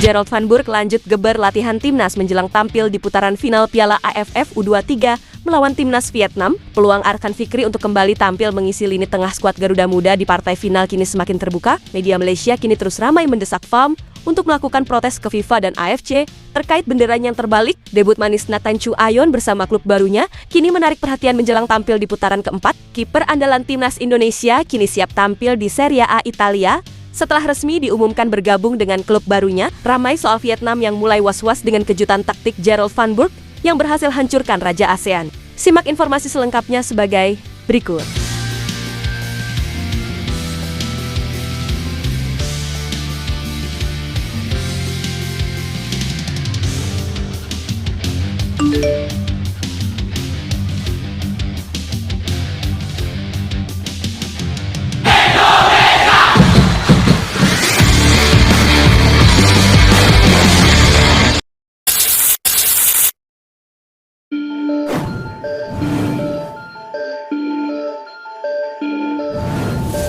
Gerald Van Burg lanjut geber latihan timnas menjelang tampil di putaran final Piala AFF U23 melawan timnas Vietnam. Peluang Arkan Fikri untuk kembali tampil mengisi lini tengah skuad Garuda Muda di partai final kini semakin terbuka. Media Malaysia kini terus ramai mendesak FAM untuk melakukan protes ke FIFA dan AFC terkait benderanya yang terbalik. Debut manis Nathan Chu Ayon bersama klub barunya kini menarik perhatian menjelang tampil di putaran keempat. Kiper andalan timnas Indonesia kini siap tampil di Serie A Italia. Setelah resmi diumumkan bergabung dengan klub barunya, ramai soal Vietnam yang mulai was-was dengan kejutan taktik Gerald Van Burg yang berhasil hancurkan Raja ASEAN. Simak informasi selengkapnya sebagai berikut.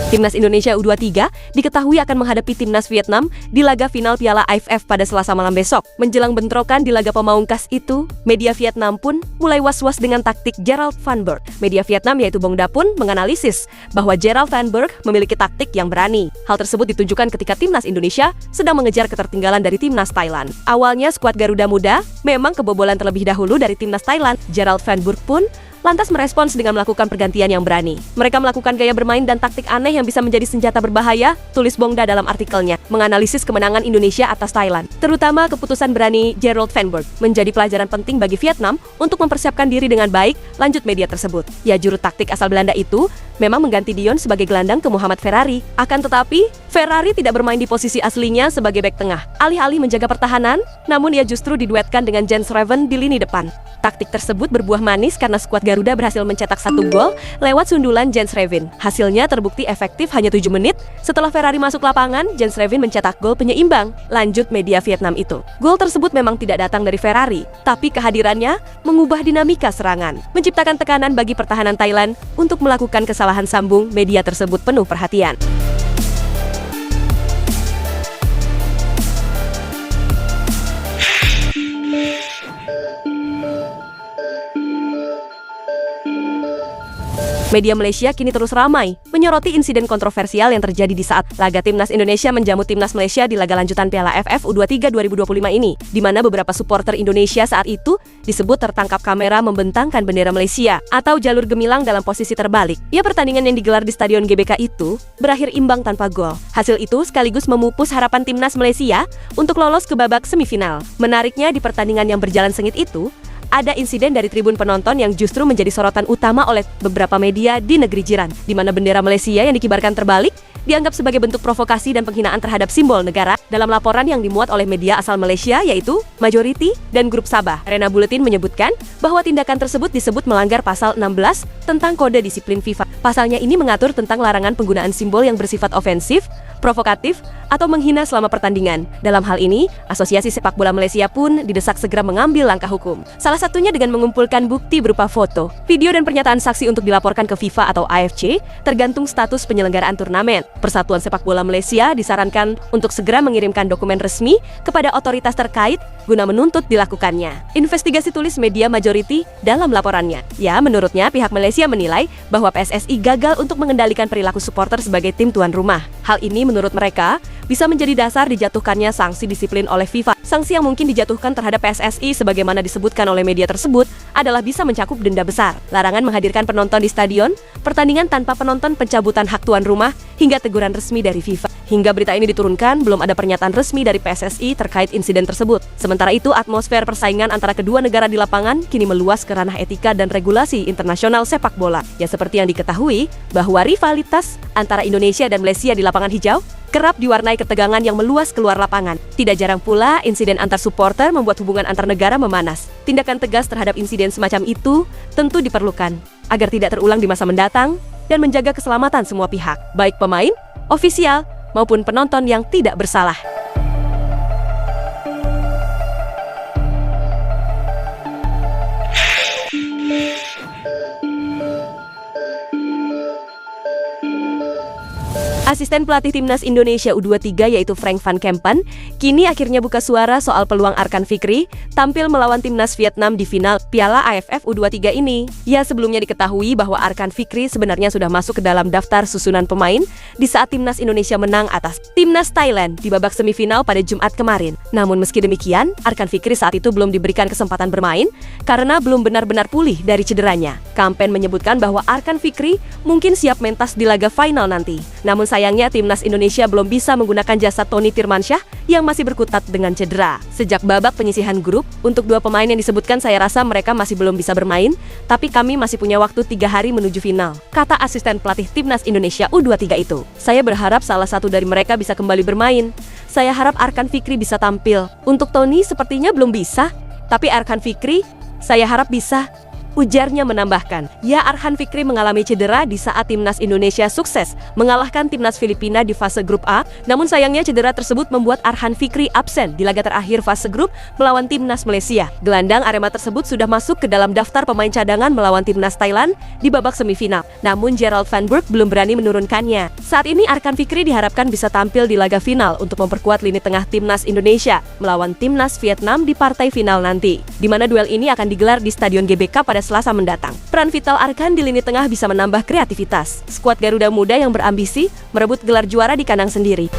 Timnas Indonesia U23 diketahui akan menghadapi timnas Vietnam di laga final Piala AFF pada Selasa malam besok. Menjelang bentrokan di laga pemaungkas itu, media Vietnam pun mulai was-was dengan taktik Gerald Van Burg. Media Vietnam yaitu Bongda pun menganalisis bahwa Gerald Van Burg memiliki taktik yang berani. Hal tersebut ditunjukkan ketika timnas Indonesia sedang mengejar ketertinggalan dari timnas Thailand. Awalnya skuad Garuda Muda memang kebobolan terlebih dahulu dari timnas Thailand. Gerald Van Burg pun lantas merespons dengan melakukan pergantian yang berani. Mereka melakukan gaya bermain dan taktik aneh yang bisa menjadi senjata berbahaya, tulis Bongda dalam artikelnya, menganalisis kemenangan Indonesia atas Thailand. Terutama keputusan berani Gerald Van Burg menjadi pelajaran penting bagi Vietnam untuk mempersiapkan diri dengan baik, lanjut media tersebut. Ya, juru taktik asal Belanda itu memang mengganti Dion sebagai gelandang ke Muhammad Ferrari. Akan tetapi, Ferrari tidak bermain di posisi aslinya sebagai bek tengah. Alih-alih menjaga pertahanan, namun ia justru diduetkan dengan Jens Raven di lini depan. Taktik tersebut berbuah manis karena skuad Garuda berhasil mencetak 1 gol lewat sundulan Jens Raven. Hasilnya terbukti efektif hanya 7 menit. Setelah Ferrari masuk lapangan, Jens Raven mencetak gol penyeimbang. Lanjut media Vietnam itu. Gol tersebut memang tidak datang dari Ferrari, tapi kehadirannya mengubah dinamika serangan, menciptakan tekanan bagi pertahanan Thailand untuk melakukan kesalahan sambung. Media tersebut penuh perhatian. Media Malaysia kini terus ramai menyoroti insiden kontroversial yang terjadi di saat laga timnas Indonesia menjamu timnas Malaysia di laga lanjutan Piala AFF U23 2025 ini, di mana beberapa supporter Indonesia saat itu disebut tertangkap kamera membentangkan bendera Malaysia atau jalur gemilang dalam posisi terbalik. Ya, pertandingan yang digelar di Stadion GBK itu berakhir imbang tanpa gol. Hasil itu sekaligus memupus harapan timnas Malaysia untuk lolos ke babak semifinal. Menariknya, di pertandingan yang berjalan sengit itu, ada insiden dari tribun penonton yang justru menjadi sorotan utama oleh beberapa media di negeri jiran, di mana bendera Malaysia yang dikibarkan terbalik dianggap sebagai bentuk provokasi dan penghinaan terhadap simbol negara. Dalam laporan yang dimuat oleh media asal Malaysia yaitu Majority dan Grup Sabah, Arena Bulletin menyebutkan bahwa tindakan tersebut disebut melanggar pasal 16 tentang Kode Disiplin FIFA. Pasalnya ini mengatur tentang larangan penggunaan simbol yang bersifat ofensif, provokatif, atau menghina selama pertandingan. Dalam hal ini, Asosiasi Sepak Bola Malaysia pun didesak segera mengambil langkah hukum. Salah satunya dengan mengumpulkan bukti berupa foto, video, dan pernyataan saksi untuk dilaporkan ke FIFA atau AFC, tergantung status penyelenggaraan turnamen. Persatuan Sepak Bola Malaysia disarankan untuk segera mengirimkan dokumen resmi kepada otoritas terkait guna menuntut dilakukannya investigasi, tulis media Majority dalam laporannya. Ya, menurutnya pihak Malaysia menilai bahwa PSSI gagal untuk mengendalikan perilaku supporter sebagai tim tuan rumah. Hal ini menurut mereka bisa menjadi dasar dijatuhkannya sanksi disiplin oleh FIFA. Sanksi yang mungkin dijatuhkan terhadap PSSI sebagaimana disebutkan oleh media tersebut adalah bisa mencakup denda besar, larangan menghadirkan penonton di stadion, pertandingan tanpa penonton, pencabutan hak tuan rumah, hingga teguran resmi dari FIFA. Hingga berita ini diturunkan, belum ada pernyataan resmi dari PSSI terkait insiden tersebut. Sementara itu, atmosfer persaingan antara kedua negara di lapangan kini meluas ke ranah etika dan regulasi internasional sepak bola. Ya, seperti yang diketahui bahwa rivalitas antara Indonesia dan Malaysia di lapangan hijau kerap diwarnai ketegangan yang meluas keluar lapangan. Tidak jarang pula insiden antar supporter membuat hubungan antar negara memanas. Tindakan tegas terhadap insiden semacam itu tentu diperlukan agar tidak terulang di masa mendatang dan menjaga keselamatan semua pihak, baik pemain, ofisial, maupun penonton yang tidak bersalah. Asisten pelatih timnas Indonesia U23 yaitu Frank van Kempen kini akhirnya buka suara soal peluang Arkan Fikri tampil melawan timnas Vietnam di final Piala AFF U23 ini. Ya, sebelumnya diketahui bahwa Arkan Fikri sebenarnya sudah masuk ke dalam daftar susunan pemain di saat timnas Indonesia menang atas timnas Thailand di babak semifinal pada Jumat kemarin. Namun meski demikian, Arkan Fikri saat itu belum diberikan kesempatan bermain karena belum benar-benar pulih dari cederanya. Kampen menyebutkan bahwa Arkan Fikri mungkin siap mentas di laga final nanti. Namun sayangnya timnas Indonesia belum bisa menggunakan jasa Tony Firmansyah yang masih berkutat dengan cedera. Sejak babak penyisihan grup, untuk dua pemain yang disebutkan saya rasa mereka masih belum bisa bermain, tapi kami masih punya waktu 3 hari menuju final, kata asisten pelatih timnas Indonesia U23 itu. Saya berharap salah satu dari mereka bisa kembali bermain. Saya harap Arkan Fikri bisa tampil. Untuk Tony sepertinya belum bisa, tapi Arkan Fikri, saya harap bisa. Ujarnya menambahkan, ya Arkan Fikri mengalami cedera di saat timnas Indonesia sukses mengalahkan timnas Filipina di fase grup A, namun sayangnya cedera tersebut membuat Arkan Fikri absen di laga terakhir fase grup melawan timnas Malaysia. Gelandang Arema tersebut sudah masuk ke dalam daftar pemain cadangan melawan timnas Thailand di babak semifinal, namun Gerald Van Burg belum berani menurunkannya. Saat ini Arkan Fikri diharapkan bisa tampil di laga final untuk memperkuat lini tengah timnas Indonesia melawan timnas Vietnam di partai final nanti, di mana duel ini akan digelar di Stadion GBK pada Selasa mendatang. Peran vital Arkan di lini tengah bisa menambah kreativitas. Skuad Garuda Muda yang berambisi merebut gelar juara di kandang sendiri.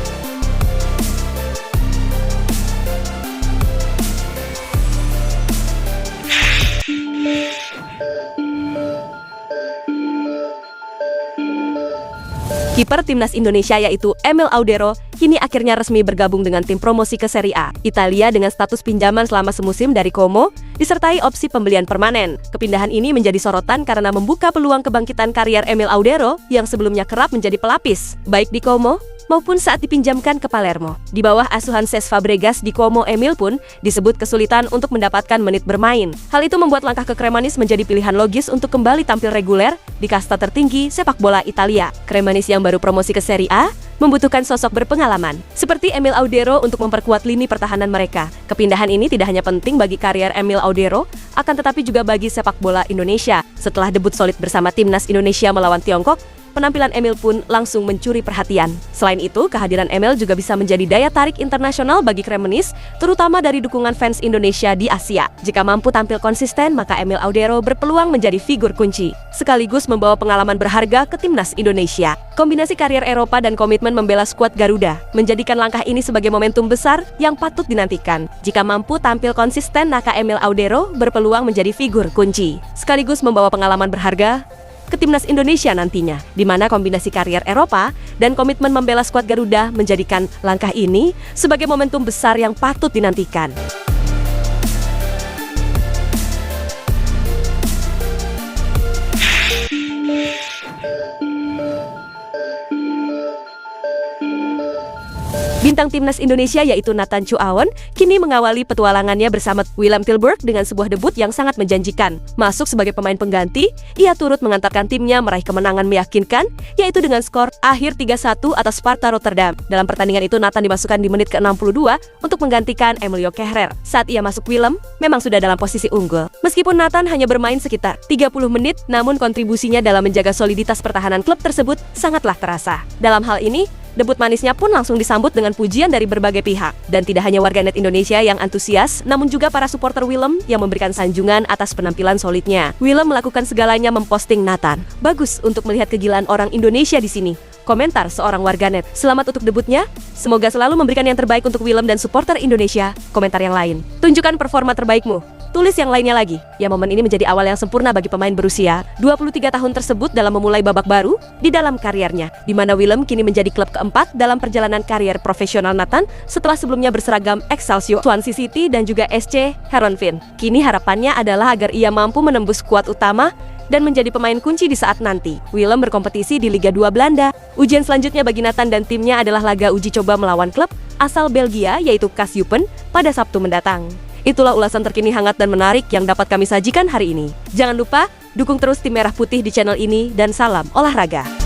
Kiper timnas Indonesia yaitu Emil Audero kini akhirnya resmi bergabung dengan tim promosi ke Serie A Italia dengan status pinjaman selama semusim dari Como, disertai opsi pembelian permanen. Kepindahan ini menjadi sorotan karena membuka peluang kebangkitan karier Emil Audero yang sebelumnya kerap menjadi pelapis, baik di Como maupun saat dipinjamkan ke Palermo. Di bawah asuhan Cesc Fabregas di Como, Emil pun disebut kesulitan untuk mendapatkan menit bermain. Hal itu membuat langkah ke Kremanis menjadi pilihan logis untuk kembali tampil reguler di kasta tertinggi sepak bola Italia. Kremanis yang baru promosi ke Serie A membutuhkan sosok berpengalaman seperti Emil Audero untuk memperkuat lini pertahanan mereka. Kepindahan ini tidak hanya penting bagi karier Emil Audero, akan tetapi juga bagi sepak bola Indonesia. Setelah debut solid bersama timnas Indonesia melawan Tiongkok, penampilan Emil pun langsung mencuri perhatian. Selain itu, kehadiran Emil juga bisa menjadi daya tarik internasional bagi Kremanis, terutama dari dukungan fans Indonesia di Asia. Jika mampu tampil konsisten, maka Emil Audero berpeluang menjadi figur kunci, sekaligus membawa pengalaman berharga ke timnas Indonesia. Kombinasi karier Eropa dan komitmen membela skuad Garuda menjadikan langkah ini sebagai momentum besar yang patut dinantikan. Jika mampu tampil konsisten, maka Emil Audero berpeluang menjadi figur kunci, sekaligus membawa pengalaman berharga ke timnas Indonesia nantinya, di mana kombinasi karier Eropa dan komitmen membela skuad Garuda menjadikan langkah ini sebagai momentum besar yang patut dinantikan. Bintang timnas Indonesia yaitu Nathan Chuaon kini mengawali petualangannya bersama Willem Tilburg dengan sebuah debut yang sangat menjanjikan. Masuk sebagai pemain pengganti, ia turut mengantarkan timnya meraih kemenangan meyakinkan, yaitu dengan skor akhir 3-1 atas Sparta Rotterdam. Dalam pertandingan itu Nathan dimasukkan di menit ke-62 untuk menggantikan Emilio Kehrer. Saat ia masuk, Willem memang sudah dalam posisi unggul. Meskipun Nathan hanya bermain sekitar 30 menit, namun kontribusinya dalam menjaga soliditas pertahanan klub tersebut sangatlah terasa. Dalam hal ini, debut manisnya pun langsung disambut dengan pujian dari berbagai pihak. Dan tidak hanya warganet Indonesia yang antusias, namun juga para supporter Willem yang memberikan sanjungan atas penampilan solidnya. Willem melakukan segalanya memposting Nathan. Bagus untuk melihat kegilaan orang Indonesia di sini, komentar seorang warganet. Selamat untuk debutnya, semoga selalu memberikan yang terbaik untuk Willem dan supporter Indonesia. Komentar yang lain, tunjukkan performa terbaikmu. Tulis yang lainnya lagi. Ya, momen ini menjadi awal yang sempurna bagi pemain berusia 23 tahun tersebut dalam memulai babak baru di dalam kariernya, di mana Willem kini menjadi klub keempat dalam perjalanan karier profesional Nathan setelah sebelumnya berseragam Excelsior, Swansea City dan juga SC Heerenveen. Kini harapannya adalah agar ia mampu menembus skuad utama dan menjadi pemain kunci di saat nanti Willem berkompetisi di Liga 2 Belanda. Ujian selanjutnya bagi Nathan dan timnya adalah laga uji coba melawan klub asal Belgia yaitu KAS-Eupen pada Sabtu mendatang. Itulah ulasan terkini hangat dan menarik yang dapat kami sajikan hari ini. Jangan lupa dukung terus tim Merah Putih di channel ini dan salam olahraga.